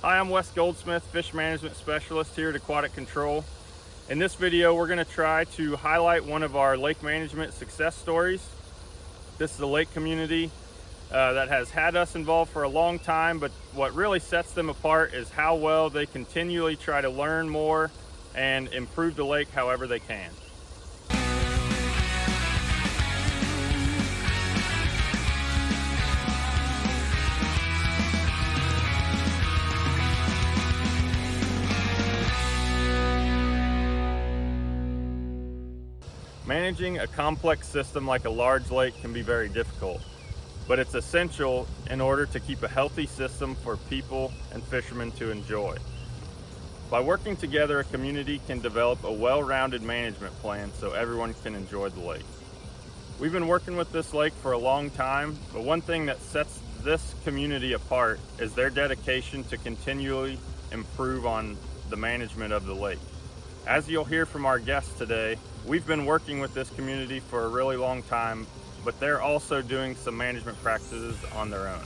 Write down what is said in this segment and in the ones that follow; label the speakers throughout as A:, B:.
A: Hi, I'm Wes Goldsmith, Fish Management Specialist here at Aquatic Control. In this video, we're going to try to highlight one of our lake management success stories. This is a lake community that has had us involved for a long time, but what really sets them apart is how well they continually try to learn more and improve the lake however they can. Managing a complex system like a large lake can be very difficult, but it's essential in order to keep a healthy system for people and fishermen to enjoy. By working together, a community can develop a well-rounded management plan so everyone can enjoy the lake. We've been working with this lake for a long time, but one thing that sets this community apart is their dedication to continually improve on the management of the lake. As you'll hear from our guests today, we've been working with this community for a really long time, but they're also doing some management practices on their own.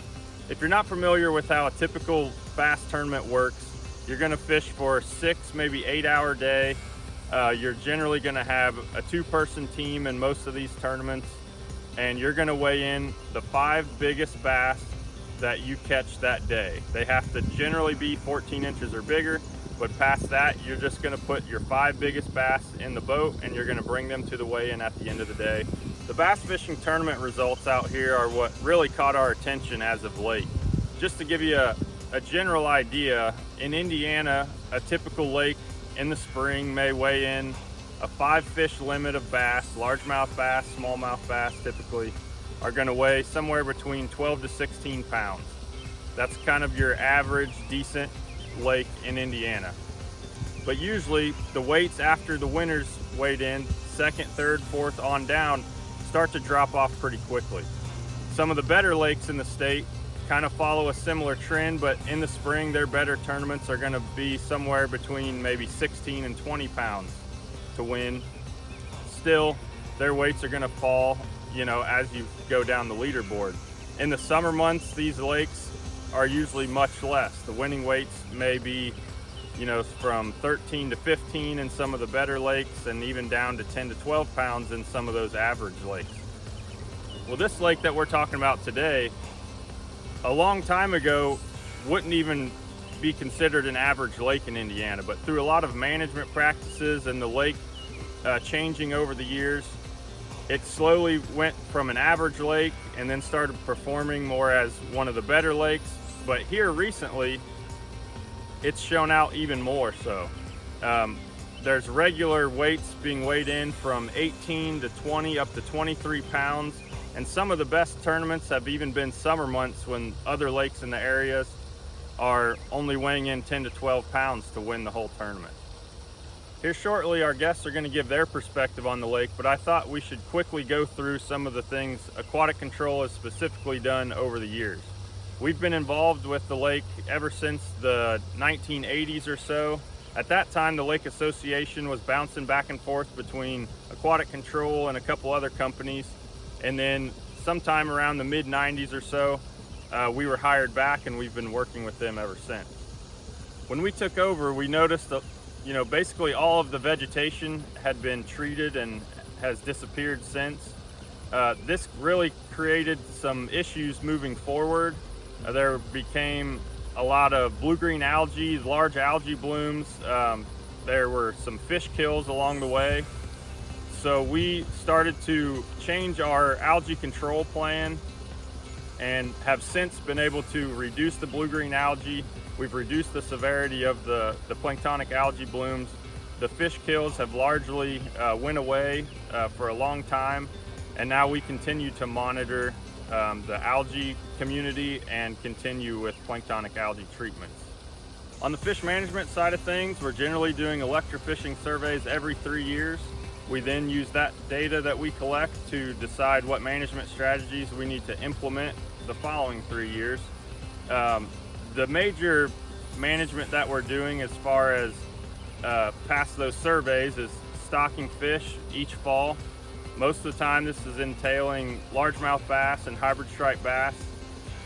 A: If you're not familiar with how a typical bass tournament works, you're going to fish for 6, maybe 8-hour day. You're generally going to have a 2-person team in most of these tournaments, and you're going to weigh in the 5 biggest bass that you catch that day. They have to generally be 14 inches or bigger. But past that, you're just going to put your 5 biggest bass in the boat and you're going to bring them to the weigh-in at the end of the day. The bass fishing tournament results out here are what really caught our attention as of late. Just to give you a general idea, in Indiana, a typical lake in the spring may weigh in a 5-fish limit of bass. Largemouth bass, smallmouth bass typically are going to weigh somewhere between 12 to 16 pounds. That's kind of your average decent lake in Indiana. But usually the weights after the winners weighed in, 2nd, 3rd, 4th on down, start to drop off pretty quickly. Some of the better lakes in the state kind of follow a similar trend, but in the spring their better tournaments are going to be somewhere between maybe 16 and 20 pounds to win. Still, their weights are going to fall, as you go down the leaderboard. In the summer months, these lakes are usually much less. The winning weights may be, from 13 to 15 in some of the better lakes and even down to 10 to 12 pounds in some of those average lakes. Well, this lake that we're talking about today, a long time ago, wouldn't even be considered an average lake in Indiana, but through a lot of management practices and the lake changing over the years, it slowly went from an average lake and then started performing more as one of the better lakes. But here recently, it's shown out even more so. There's regular weights being weighed in from 18 to 20 up to 23 pounds. And some of the best tournaments have even been summer months when other lakes in the areas are only weighing in 10 to 12 pounds to win the whole tournament. Here shortly, our guests are going to give their perspective on the lake, but I thought we should quickly go through some of the things Aquatic Control has specifically done over the years. We've been involved with the lake ever since the 1980s or so. At that time, the Lake Association was bouncing back and forth between Aquatic Control and a couple other companies. And then sometime around the mid-90s or so, we were hired back and we've been working with them ever since. When we took over, we noticed that basically all of the vegetation had been treated and has disappeared since. This really created some issues moving forward. There became a lot of blue-green algae, large algae blooms. There were some fish kills along the way. So we started to change our algae control plan and have since been able to reduce the blue-green algae. We've reduced the severity of the planktonic algae blooms. The fish kills have largely went away for a long time, and now we continue to monitor the algae community and continue with planktonic algae treatments. On the fish management side of things, we're generally doing electrofishing surveys every 3 years. We then use that data that we collect to decide what management strategies we need to implement the following 3 years. The major management that we're doing as far as past those surveys is stocking fish each fall. Most of the time this is entailing largemouth bass and hybrid striped bass.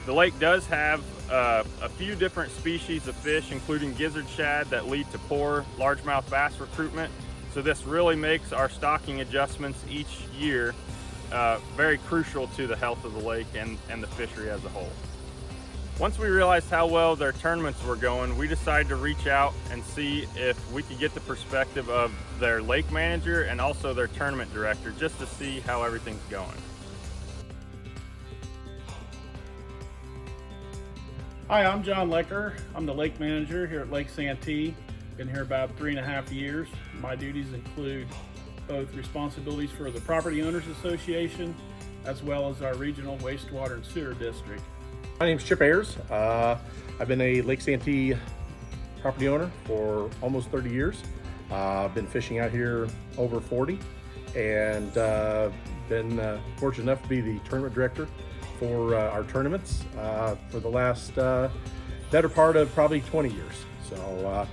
A: The lake does have a few different species of fish, including gizzard shad, that lead to poor largemouth bass recruitment. So this really makes our stocking adjustments each year very crucial to the health of the lake and the fishery as a whole. Once we realized how well their tournaments were going, we decided to reach out and see if we could get the perspective of their lake manager and also their tournament director, just to see how everything's going.
B: Hi, I'm John Lecker. I'm the lake manager here at Lake Santee. Been here about 3.5 years. My duties include both responsibilities for the Property Owners Association as well as our regional wastewater and sewer district.
C: My name is Chip Ayers. I've been a Lake Santee property owner for almost 30 years. I've been fishing out here over 40 and been fortunate enough to be the tournament director for our tournaments for the last better part of probably 20 years. So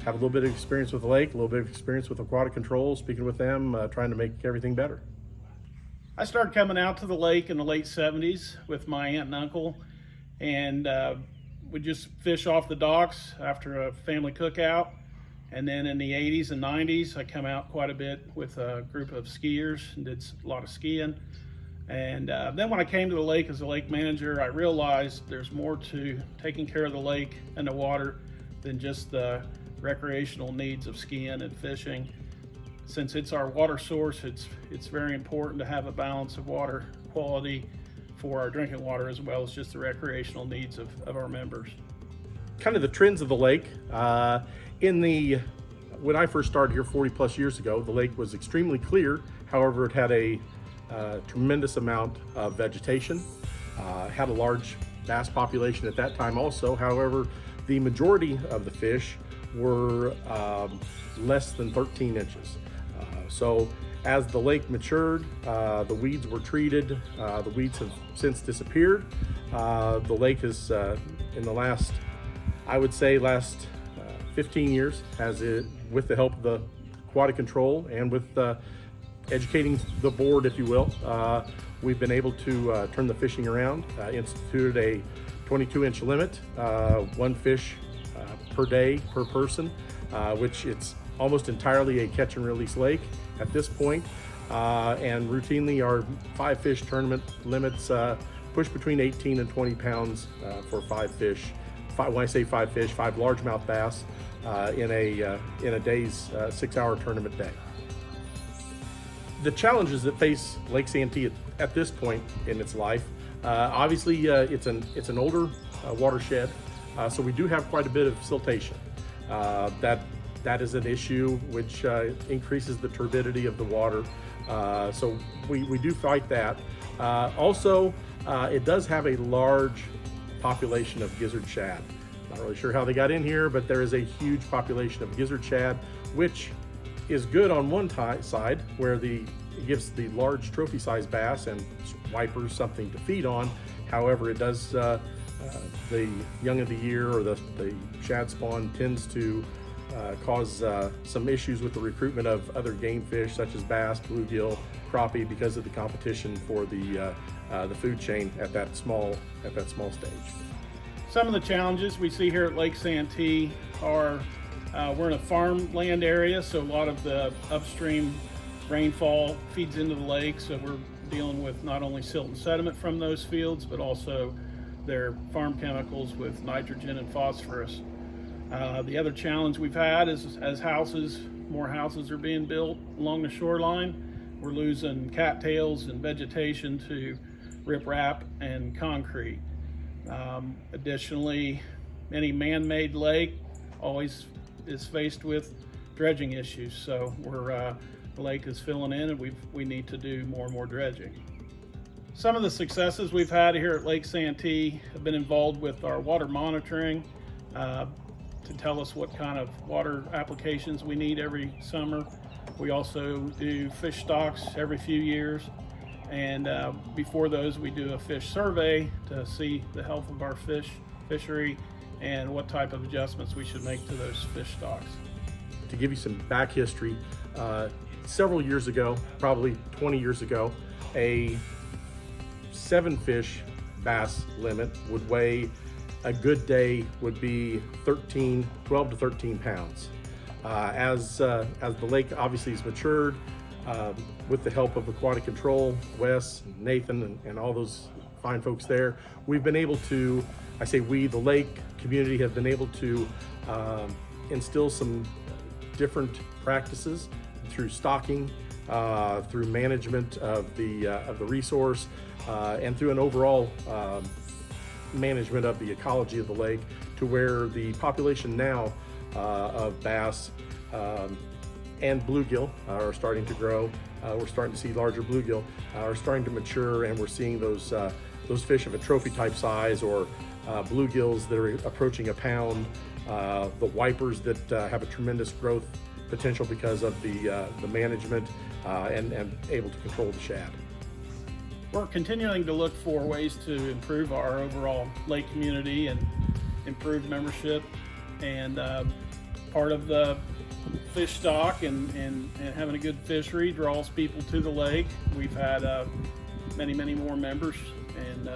C: have a little bit of experience with the lake, a little bit of experience with aquatic control, speaking with them, trying to make everything better.
B: I started coming out to the lake in the late 70s with my aunt and uncle, and we'd just fish off the docks after a family cookout. And then in the 80s and 90s, I come out quite a bit with a group of skiers and did a lot of skiing. And then when I came to the lake as a lake manager, I realized there's more to taking care of the lake and the water than just the recreational needs of skiing and fishing. Since it's our water source, it's very important to have a balance of water quality for our drinking water as well as just the recreational needs of our members.
C: Kind of the trends of the lake. When I first started here 40 plus years ago, the lake was extremely clear. However, it had a tremendous amount of vegetation, had a large bass population at that time also. However, the majority of the fish were less than 13 inches. So as the lake matured, the weeds were treated. The weeds have since disappeared. The lake has, in the last, I would say, 15 years, with the help of the aquatic control and with educating the board, if you will, we've been able to turn the fishing around, instituted a 22-inch limit, one fish per day per person, which it's almost entirely a catch and release lake at this point, and routinely our 5 fish tournament limits push between 18 and 20 pounds for 5 fish. When I say 5 fish, 5 largemouth bass in a day's 6-hour tournament day. The challenges that face Lake Santee at this point in its life, obviously it's an older watershed, so we do have quite a bit of siltation. That is an issue which increases the turbidity of the water, so we do fight that. Also, it does have a large population of gizzard shad. Not really sure how they got in here, but there is a huge population of gizzard shad, which is good on one side, where it gives the large trophy size bass and wipers something to feed on. However, it does the young of the year, or the shad spawn tends to cause some issues with the recruitment of other game fish such as bass, bluegill, crappie, because of the competition for the food chain at that small stage.
B: Some of the challenges we see here at Lake Santee are we're in a farmland area, so a lot of the upstream rainfall feeds into the lake, so we're dealing with not only silt and sediment from those fields, but also their farm chemicals with nitrogen and phosphorus. The other challenge we've had is as more houses are being built along the shoreline, we're losing cattails and vegetation to riprap and concrete. Additionally, any man-made lake always is faced with dredging issues, so the lake is filling in and we need to do more and more dredging. Some of the successes we've had here at Lake Santee have been involved with our water monitoring to tell us what kind of water applications we need every summer. We also do fish stocks every few years, and before those we do a fish survey to see the health of our fishery and what type of adjustments we should make to those fish stocks.
C: To give you some back history, several years ago, probably 20 years ago, a 7 fish bass limit would weigh a good day would be 12 to 13 pounds. As the lake obviously has matured, with the help of Aquatic Control, Wes, Nathan, and all those fine folks there, we've been able to, I say we, the lake community, have been able to instill some different practices through stocking, through management of the resource, and through an overall management of the ecology of the lake, to where the population now of bass and bluegill are starting to grow. We're starting to see larger bluegill are starting to mature, and we're seeing those fish of a trophy type size, or bluegills that are approaching a pound, the wipers that have a tremendous growth potential because of the management and able to control the shad.
B: We're continuing to look for ways to improve our overall lake community and improve membership, and part of the fish stock and having a good fishery draws people to the lake. We've had many more members and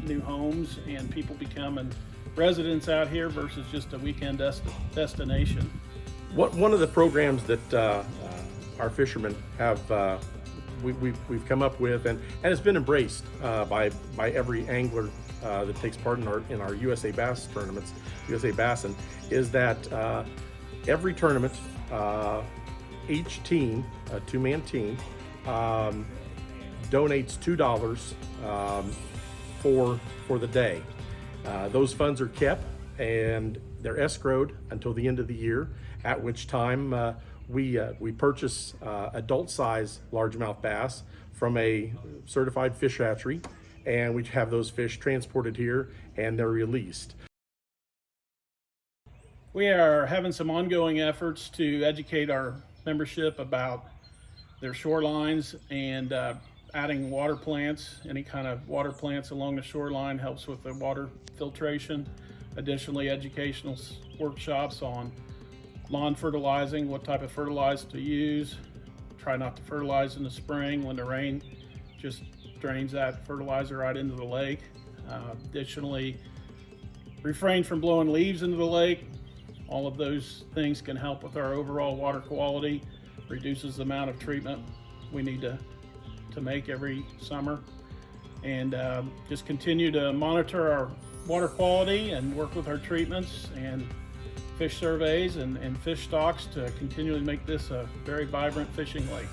B: new homes, and people becoming residents out here versus just a weekend destination.
C: One of the programs that our fishermen have we've come up with, and it's been embraced by every angler that takes part in our USA Bass tournaments, USA Bassin, is that every tournament, each team, a two-man team, donates $2 for the day. Those funds are kept and they're escrowed until the end of the year, at which time we purchase adult-size largemouth bass from a certified fish hatchery, and we have those fish transported here and they're released.
B: We are having some ongoing efforts to educate our membership about their shorelines, and adding water plants. Any kind of water plants along the shoreline helps with the water filtration. Additionally, educational workshops on lawn fertilizing, what type of fertilizer to use. Try not to fertilize in the spring when the rain just drains that fertilizer right into the lake. Additionally, refrain from blowing leaves into the lake. All of those things can help with our overall water quality, reduces the amount of treatment we need to make every summer, and just continue to monitor our water quality and work with our treatments and fish surveys and fish stocks to continually make this a very vibrant fishing lake.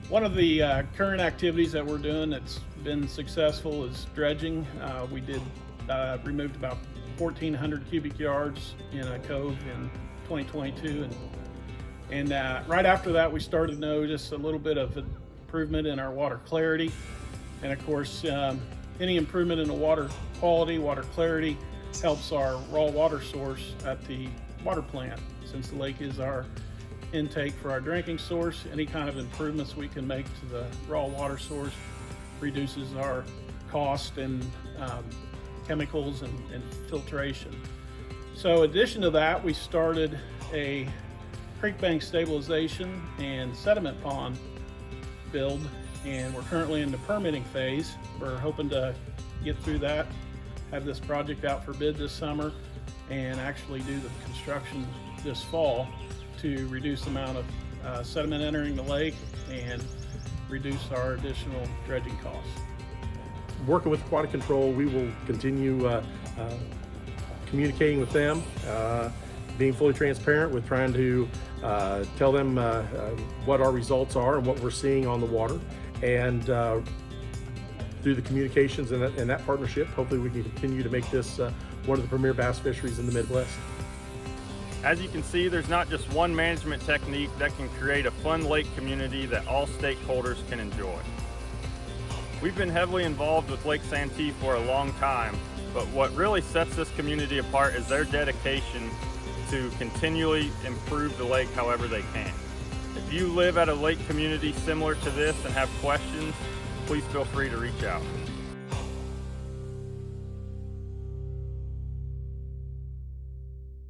B: One of the current activities that we're doing that's been successful is dredging. We removed about 1,400 cubic yards in a cove in 2022, and right after that we started to notice a little bit of improvement in our water clarity, and of course any improvement in the water quality, water clarity, helps our raw water source at the water plant. Since the lake is our intake for our drinking source, any kind of improvements we can make to the raw water source reduces our cost and chemicals and filtration. So in addition to that, we started a creek bank stabilization and sediment pond build, and we're currently in the permitting phase. We're hoping to get through that, have this project out for bid this summer, and actually do the construction this fall to reduce the amount of sediment entering the lake and reduce our additional dredging costs.
C: Working with Aquatic Control, we will continue communicating with them, being fully transparent with trying to tell them what our results are and what we're seeing on the water, and through the communications and that partnership, hopefully we can continue to make this one of the premier bass fisheries in the Midwest.
A: As you can see, there's not just one management technique that can create a fun lake community that all stakeholders can enjoy. We've been heavily involved with Lake Santee for a long time, but what really sets this community apart is their dedication to continually improve the lake however they can. If you live at a lake community similar to this and have questions, please feel free to reach out.